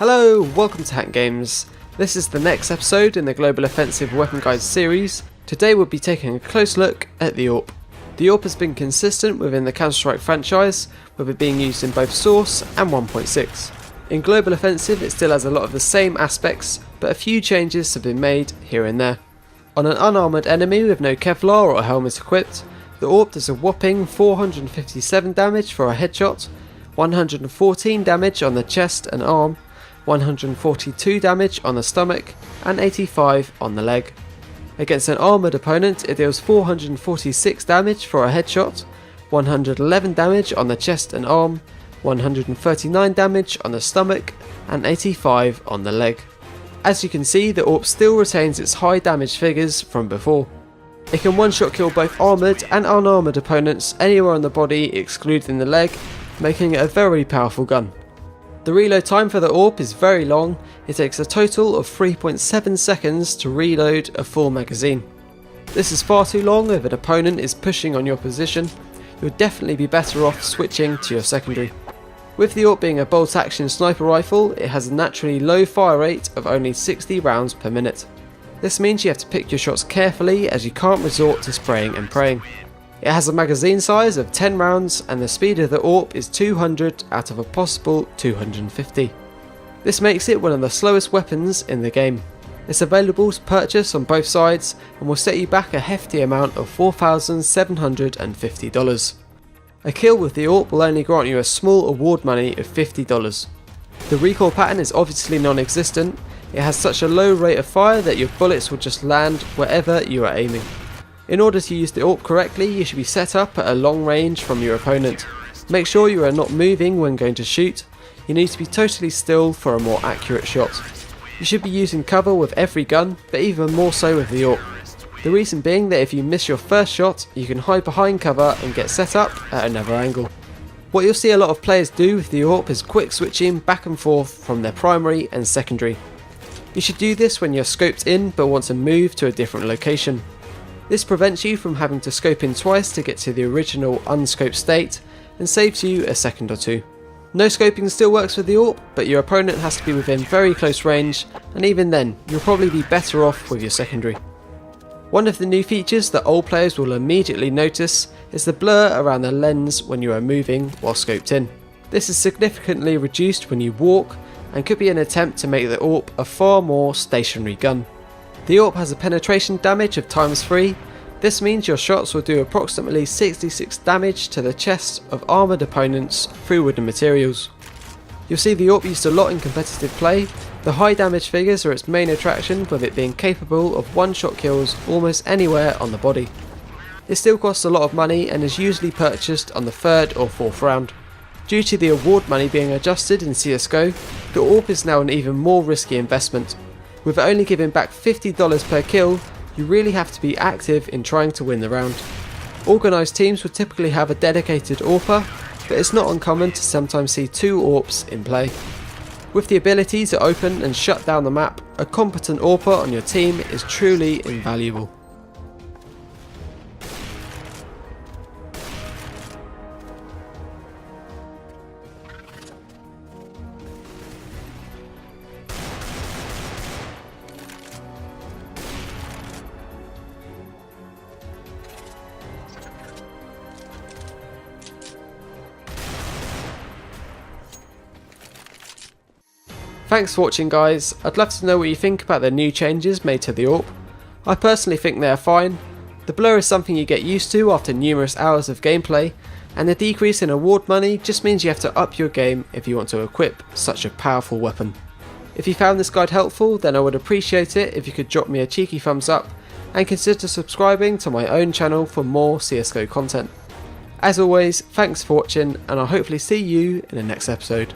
Hello, welcome to Hack Games. This is the next episode in the Global Offensive Weapon Guide series. Today we'll be taking a close look at the AWP. The AWP has been consistent within the Counter-Strike franchise, with it being used in both Source and 1.6. In Global Offensive it still has a lot of the same aspects, but a few changes have been made here and there. On an unarmoured enemy with no Kevlar or helmet equipped, the AWP does a whopping 457 damage for a headshot, 114 damage on the chest and arm, 142 damage on the stomach, and 85 on the leg. Against an armoured opponent it deals 446 damage for a headshot, 111 damage on the chest and arm, 139 damage on the stomach, and 85 on the leg. As you can see, the AWP still retains its high damage figures from before. It can one-shot kill both armoured and unarmoured opponents anywhere on the body excluding the leg, making it a very powerful gun. The reload time for the AWP is very long. It takes a total of 3.7 seconds to reload a full magazine. This is far too long if an opponent is pushing on your position. You'll definitely be better off switching to your secondary. With the AWP being a bolt action sniper rifle, it has a naturally low fire rate of only 60 rounds per minute. This means you have to pick your shots carefully as you can't resort to spraying and praying. It has a magazine size of 10 rounds and the speed of the AWP is 200 out of a possible 250. This makes it one of the slowest weapons in the game. It's available to purchase on both sides and will set you back a hefty amount of $4,750. A kill with the AWP will only grant you a small award money of $50. The recoil pattern is obviously non-existent. It has such a low rate of fire that your bullets will just land wherever you are aiming. In order to use the AWP correctly, you should be set up at a long range from your opponent. Make sure you are not moving when going to shoot. You need to be totally still for a more accurate shot. You should be using cover with every gun, but even more so with the AWP. The reason being that if you miss your first shot, you can hide behind cover and get set up at another angle. What you'll see a lot of players do with the AWP is quick switching back and forth from their primary and secondary. You should do this when you're scoped in but want to move to a different location. This prevents you from having to scope in twice to get to the original unscoped state and saves you a second or two. No scoping still works with the AWP, but your opponent has to be within very close range, and even then you'll probably be better off with your secondary. One of the new features that old players will immediately notice is the blur around the lens when you are moving while scoped in. This is significantly reduced when you walk and could be an attempt to make the AWP a far more stationary gun. The AWP has a penetration damage of ×3. This means your shots will do approximately 66 damage to the chests of armoured opponents through wooden materials. You'll see the AWP used a lot in competitive play. The high damage figures are its main attraction, with it being capable of one-shot kills almost anywhere on the body. It still costs a lot of money and is usually purchased on the 3rd or 4th round. Due to the award money being adjusted in CSGO, the AWP is now an even more risky investment. With it only giving back $50 per kill, you really have to be active in trying to win the round. Organised teams would typically have a dedicated AWPer, but it's not uncommon to sometimes see two AWPs in play. With the ability to open and shut down the map, a competent AWPer on your team is truly invaluable. Thanks for watching guys. I'd love to know what you think about the new changes made to the AWP. I personally think they are fine. The blur is something you get used to after numerous hours of gameplay, and the decrease in award money just means you have to up your game if you want to equip such a powerful weapon. If you found this guide helpful, then I would appreciate it if you could drop me a cheeky thumbs up and consider subscribing to my own channel for more CSGO content. As always, thanks for watching and I'll hopefully see you in the next episode.